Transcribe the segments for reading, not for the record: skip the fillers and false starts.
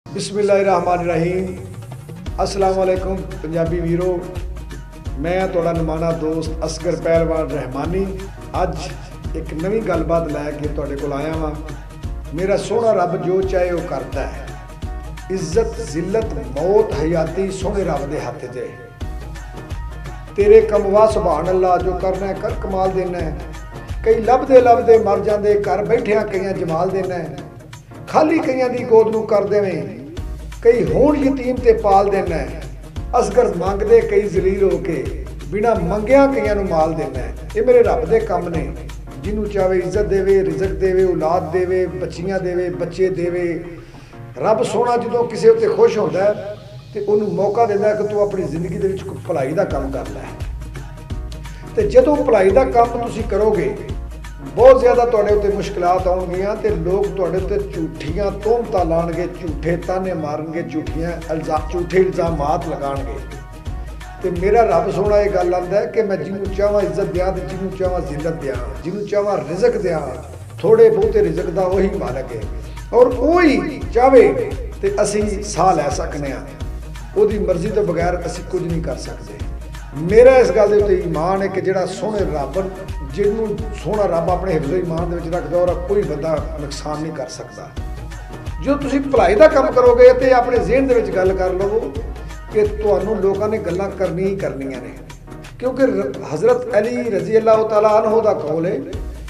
बिस्मिल्लाहिर्रहमानिर्रहीम। अस्सलाम वालेकुम पंजाबी वीरो, मैं तुहाड़ा नमाना दोस्त असगर पहलवान रहमानी अज एक नवी गलबात लैके तुहाडे कोल आया वां। मेरा सोहना रब जो चाहे वो करता है। इज्जत जिल्लत मौत हयाती सोहने रब दे हथ च है। तेरे कमवा सुभान अल्लाह, जो करना है कर कमाल देना है। कई लभदे मर जाते, घर बैठिया कई जमाल देना है। खाली कई की गोद नूं कर देवें, कई होण यतीम ते पाल देना है। असगर मंगदे कई जलील हो के, बिना मंगिया कई नूं माल देना है। ये मेरे रब दे कम ने। जिन्हों चाहे इज्जत देवे, रिजक देवे, औलाद देवे, बच्चियां देवे, बच्चे देवे। रब सोना जो किसी उत्ते खुश होता है तो उन्होंने मौका देता कि तू अपनी जिंदगी दे विच भलाई का काम कर लै। तो जो भलाई का काम तुसीं करोगे, बहुत ज़्यादा तुहाडे उत्ते मुश्किलात आउणगीआं ते लोग तुहाडे उत्ते झूठियां तोहमतां लाणगे, झूठे ताने मारनगे, झूठे इल्जामात लगाणगे। तो मेरा रब सोना ये गल आंदा है कि मैं जिन्हों चाहां इज्जत दियां ते जिन्हों चाहां जिल्लत दियां, जिन्हों चाहां रिजक दियां। थोड़े बहुते रिजक दा वही मालक है और वही चाहे तो असी साह लै सकने हां। ओहदी मर्जी तो बगैर असी कुछ नहीं कर सकते। मेरा इस गल दे उत्ते ईमान है कि जिहड़ा सोहने रब जिन्हों सोहना रब अपने हिफ्ज़ ईमान दे विच रखदा और कोई बंदा नुकसान नहीं कर सकता। जो तुसीं भलाई दा काम करोगे तो अपने ज़हन दे विच गल कर लवो कि तुहानूं लोकां ने गल्लां करनी ही करनियां ने। क्योंकि हज़रत अली रज़ी अल्लाह तआला अन्हु दा कौल है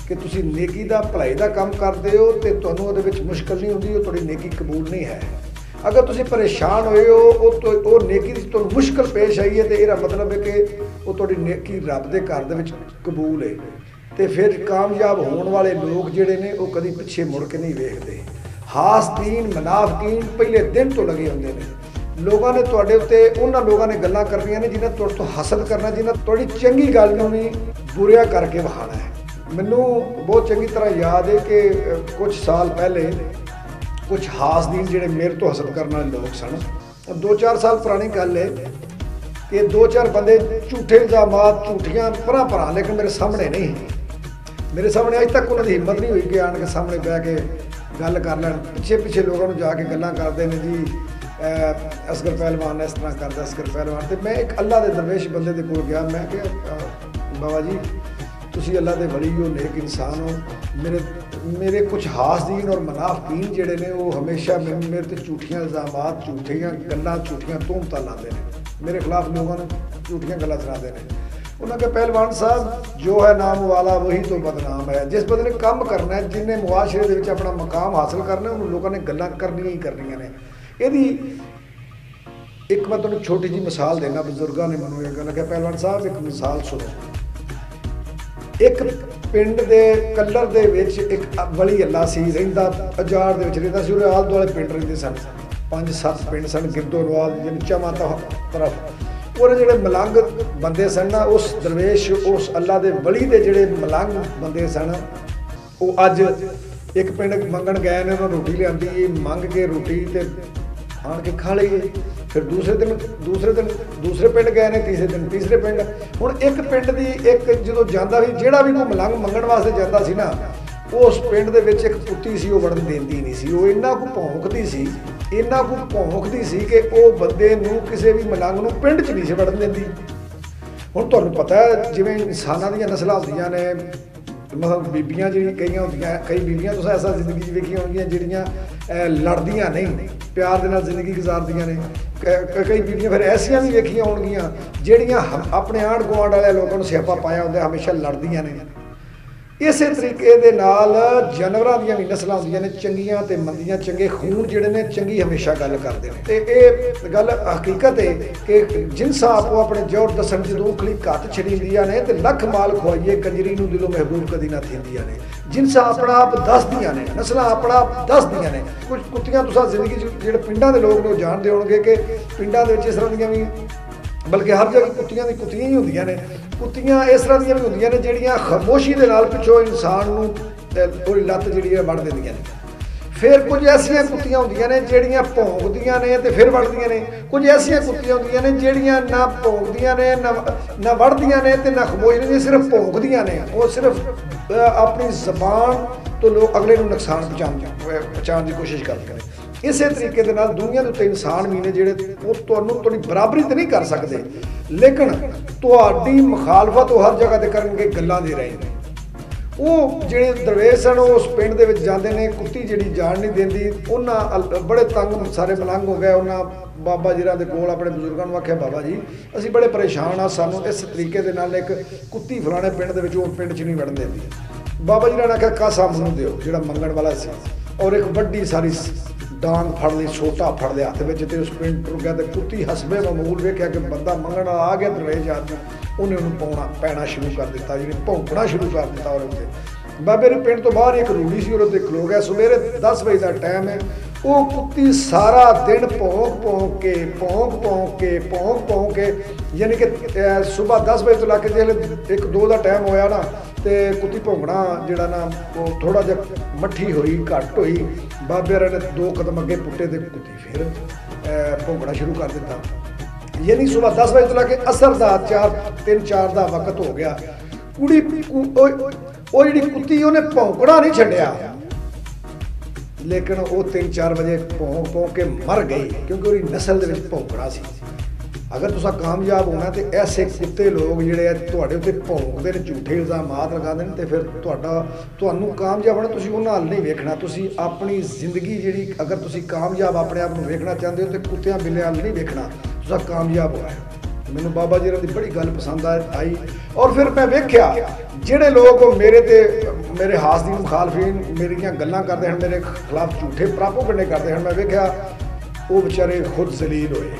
कि तुसीं नेकी दा भलाई दा काम करदे हो तो तुहानूं उहदे विच मुश्किल नहीं हुंदी, वो तुहाडी नेकी कबूल नहीं है। अगर तुसीं परेशान होए हो वो नेकी दी तुहानूं मुश्किल पेश आई है तो यह मतलब है कि वो तुहाडी नेकी रब दे घर दे विच कबूल है। तो फिर कामयाब होने वाले लोग जिहड़े ने वो कभी पिछे मुड़ के नहीं वेखते। हासदीन मुनाफिकीन पहले दिन तो लगे होंदे ने। लोगों ने तुहाडे उत्ते उन्हां लोगों ने गल्लां करनियां ने जिन्हां तुहाडे तो हसद करना, जिन्हां तुहाडी चंगी गल नूं भी बुरिया करके वखाना है। मैनूं बहुत चंगी तरह याद है कि कुछ साल पहले कुछ हासदीन जिहड़े मेरे तो हसद करने वाले लोग सन। 2-4 साल पुरानी गल है कि 2-4 बंदे झूठे इल्जामात झूठियां भरा लेकिन मेरे सामने नहीं, मेरे सामने अज तक उन्होंने हिम्मत नहीं हुई कि आन के सामने बह के गल कर लैन। पिछे लोगों को जाके गल्लां करते हैं जी असगर पहलवान इस तरह करता, असगर पहलवान। तो मैं एक अल्लाह के दरवेश बंदे के कोल गया, मैं कि बाबा जी तुसीं अल्लाह के वली हो, नेक इंसान हो। मेरे कुछ हासदीन और मुनाफिकीन जिहड़े ने वो हमेशा मेरे ते झूठियां इल्जामात, झूठियां गल्लां, झूठियां तोहमतां लाते हैं। मेरे खिलाफ लोगों ने झूठियां गल्लां सुनाते हैं। उन्होंने कहा पहलवान साहब जो है नाम वाला वही तो बदनाम है। जिस बंदे ने काम करना है, जिन्हें मुआशरे दे विच अपना मकाम हासिल करना है, उन्होंने लोगों ने गल्लां करनियां ही करनियां ने। यदि एक मैं तुहानूं छोटी जी मिसाल देना, बजुर्गों ने मैनूं ये गल कहा पहलवान साहब एक मिसाल सुनो। एक पिंड दे कलर दे विच एक वली अल्लाह सी रहिंदा, अजार दे विच रहिंदा सी। उहदे आले दुआले पिंड रहिंदे सन, 5-7 पिंड सन गिरदो नवाब जिन्हें चवां तरफ। और जिहड़े मलंग बंदे सन ना, उस दरवेश उस अल्लाह के वली के जिहड़े मलंग बंदे सन, वो अज एक पिंड मंगण गए ने, उन्होंने रोटी लियाती, मंग के रोटी तो आन के खा लीए। फिर दूसरे दिन दूसरे पिंड गए ने, तीसरे दिन तीसरे पिंड। हुण एक पिंड की एक जो जाता भी जिहड़ा भी कोई मलंग मंगण वास्ते जाता सी ना, उस पिंड दे विच एक कुत्ती सी, वो वड़न देंदी नहीं सी। वो इन्ना को भौंकदी सी, इन्ना को भौंकदी सी कि वो बंदे नूं किसी भी मलंग नूं पिंड च नहीं सी वड़न देंदी। हुण तुहानूं पता है जिवें इंसानां दीयां नस्लां हुंदियां ने, मतलब बीबियां जिहड़ियां कई बीबियां तुसीं ऐसा जिंदगी च वेखियां होणगियां जिहड़ियां लड़दियां नहीं, प्यार दे नाल जिंदगी गुजारदियां ने। कई बीबियां फिर ऐसियां भी वेखियां होणगियां जिहड़ियां अपने आंढ गुआंढ वाले लोगों नूं स्यापा पाया हुंदा, हमेशा लड़दियां ने। इस तरीके दे नाल जानवरां दीयां भी नस्लां होंदियां ने, चंगियां ते मंदियां। चंगे खून जिहड़े ने चंगी हमेशा गल करदे ने। ते इह गल हकीकत है कि जिनसा आपो अपने जोर दसन जदों उखली घत छड़ींदियां ने ते लख माल खुआइए कंजरी नूं दिलों महबूब कदी ना थींदियां ने। जिनसा अपना आप दसदियां ने, नस्लां अपना आप दसदियां ने। कुछ कुत्तियां तुसां जिंदगी जिहड़े पिंडां दे लोग ने जानदे होणगे कि पिंडां दे विच इस तरह दीयां भी, बल्कि हर जगह कुत्तियां ही होंदियां ने। कुत्तियां इस तरह दीयां भी होंदियां ने जिहड़ियां खामोशी दे नाल पिछों इंसान नूं ओहदी लत्त जिहड़ी है वड़ दिंदियां ने। फिर कुछ ऐसियां कुत्तियां होंदियां ने जिहड़ियां भौंकदियां ने ते फिर वड़दियां ने। कुछ ऐसियां कुत्तियां होंदियां ने जिहड़ियां ना भौंकदियां ने ना वड़दियां ने ते ना खामोश ने, सिर्फ भौंकदियां ने। वो सिर्फ अपनी जबान तो लोग अगले नूं नुकसान पहुँचाने की कोशिश करते हैं। इसे तरीके दे नाल दुनिया दे उत्ते इंसान भी ने जिहड़े वो तुहानूं तुहाडी बराबरी ते नहीं कर सकते, लेकिन तुहाडी मुखालफत वो हर जगह ते करनगे, गल्लां दे रहे ने। वो जिहड़े दरवेश हैं उस पिंड दे विच जांदे ने, कुत्ती जिहड़ी जान नहीं देंदी, उन्हां बड़े तंग सारे मलंग हो गए। उन्हां बाबा जी दे कोल अपने बजुर्गों नूं आख्या, बाबा जी असीं बड़े परेशान हाँ, सानूं इस तरीके दे नाल एक कुत्ती फलाणे पिंड दे विच उस पिंड च नहीं वड़न देंदी। बाबा जी ने आख्या कासा मैनूं दिओ जिहड़ा मंगण वाला सी, और एक वड्डी सारी डांग फड़ ली, छोटा फड़ लिया हत्थ विच, ते उस पिंड टुर गया। ते कुत्ती हसबे मामूल वेख्या कि बंदा मंगण वाला आ गया, दरवेश आदमी, उन्हें उन्होंने पैना शुरू कर दिता, जी भौंकना शुरू कर दिता। और उत्ते बाबे ने पिंड तो बाहर एक रूढ़ी सी, और खलो गया। सवेरे 10 बजे का टाइम है। वो कुत्ती सारा दिन भौंक भौंक के यानी कि सुबह 10 बजे तो लैके जिसले 1-2 का टाइम होया ना, तो कुत्ती भौंकना जिहड़ा ना वो थोड़ा जिहा मट्ठी हुई, घट हुई। बाबे ने 2 कदम अगे पुट्टे, तो कुत्ती फिर भौंकना शुरू कर दिता। यानी सुबह 10 बजे तो लैके असर का 3-4 का वक्त हो गया। कुड़ी वो जी कुत्ती उन्हें भौंकना नहीं छड्डिया, लेकिन वो 3-4 बजे भौंक के मर गई, क्योंकि उसकी नस्ल के भौंकना सी। अगर तुसा कामयाब होना तो ऐसे कुत्ते लोग जिहड़े तुहाडे उत्ते भौंकदे ने, झूठे इल्जामात लगाते हैं, तो फिर तुहानूं कामयाब होना तुसीं उन्हां हल नहीं वेखना। तुसीं अपनी जिंदगी जिहड़ी अगर तुसीं कामयाब अपने आप नूं वेखना चाहते हो, तो कुत्तियां बिल्लियां हल नहीं वेखना, तुसा कामयाब होना है। मैनूं बाबा जी की बड़ी गल पसंद आई, और फिर मैं वेख्या जिहड़े लोग मेरे हास दी मुखालफीन मेरियां गल्लां करते हैं, मेरे खिलाफ झूठे प्रापोगंडे करते हैं, मैं वेख्या वो बेचारे खुद जलील होए।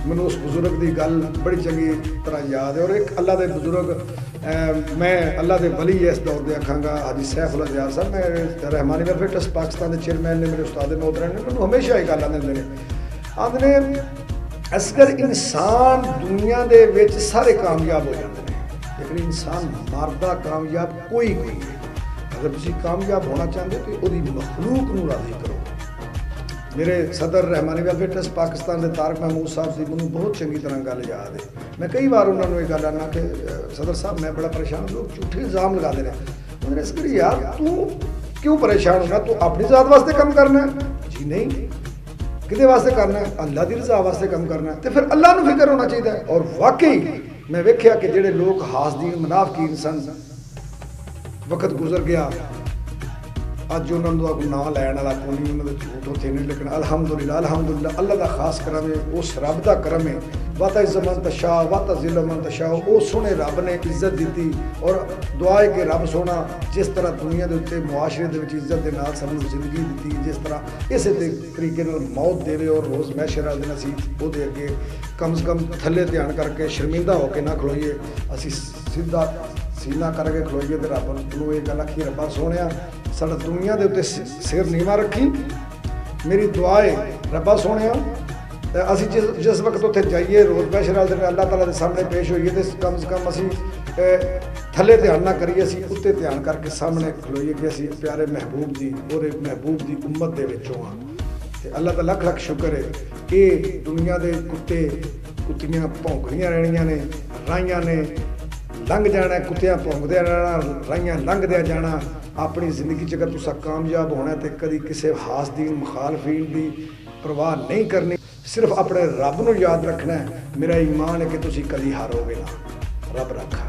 मैनूं उस बुजुर्ग की गल बड़ी चंगी तरह याद है। और एक अल्लाह के बुजुर्ग, मैं अल्लाह के वली इस दौर के आखांगा, हाजी सैफ उल अज़ियार साहब, मैं रहमानी वेलफेयर ट्रस्ट पाकिस्तान के चेयरमैन ने, मेरे उस्ताद मोहतरम ने मैनूं हमेशा ये गल आंदे ने, असगर इंसान दुनिया दे विच सारे कामयाब हो जाते हैं, लेकिन इंसान मरदा कामयाब कोई नहीं। अगर तुसीं कामयाब होना चाहते तो वो मखलूक नूं राज़ी करो। मेरे सदर रहमानी वेलफेयर ट्रस्ट पाकिस्तान के तारक महमूद साहब की मैनूं बहुत चंगी तरह गल याद है। मैं कई बार उन्होंने ये गल आना कि सदर साहब मैं बड़ा परेशान, लोग झूठे इल्जाम लगाते हैं। उन्होंने इस करी यार तू क्यों परेशान होना, तू अपनी ज़ात वास्ते कम करना है? जी नहीं, किहदे वास्ते करना है? अल्लाह की रज़ा वास्ते कम करना है, तो फिर अल्लाह नूं फिक्र होना चाहिए। और वाकई मैं वेख्या कि जिहड़े लोग हासदीन मुनाफिकीन सन, वक्त गुजर गया, अज उन्होंने नाम लैन वाला कोई नहीं, उन्होंने झूठ उत्थे नहीं, लेकिन अलहमदुलिल्लाह अल्लाह का खास करम है, उस रब का करम है। वाता इज़्ज़त मन तशा वाता ज़िल्ल मन तशा, वो सोने रब ने इज्जत दी। और दुआ है कि रब सोना जिस तरह दुनिया के उत्ते मुआशरे के इज्जत के नाल सानूं जिंदगी दी, जिस तरह इस तरीके नाल मौत देवे, और रोज़ मैशर वाले दिन असीं उहदे अगे कम से कम थल्ले ध्यान करके शर्मिंदा होकर ना खलोईए, असीं सीधा सीना करके खलोईए, तो रब नूं ये गल आखीए, रब्बा सोहणिया साडा दुनिया के उत्ते सिर नीवा रखी। मेरी दुआ है रब्बा सोहणिया, असीं जिस वक्त उत्थे जाइए रोज़ मैशर वाले दिन अल्लाह ताला के सामने पेश होइए, तो कम से कम असीं थल्ले ध्यान ना करिए, असीं उत्ते ध्यान करके सामने खलोईए कि असीं प्यारे महबूब दी और महबूब की उम्मत दे विचों हाँ। अल्लाह का लख लख शुक्र है कि दुनिया के कुत्ते कुत्तियां भौंकदियां रहणियां ने, राइयां ने लंघ जाना, कुत्तियां भौंकदे रहना, राइयां लंघदे जाना। अपनी जिंदगी अगर तुसा कामयाब होना तो कभी किसी हासदीन मुखालफीन की परवाह नहीं करनी, सिर्फ अपने रब नूं याद रखना है। मेरा ईमान है कि तुसी कभी हारोगे ना। रब रखा।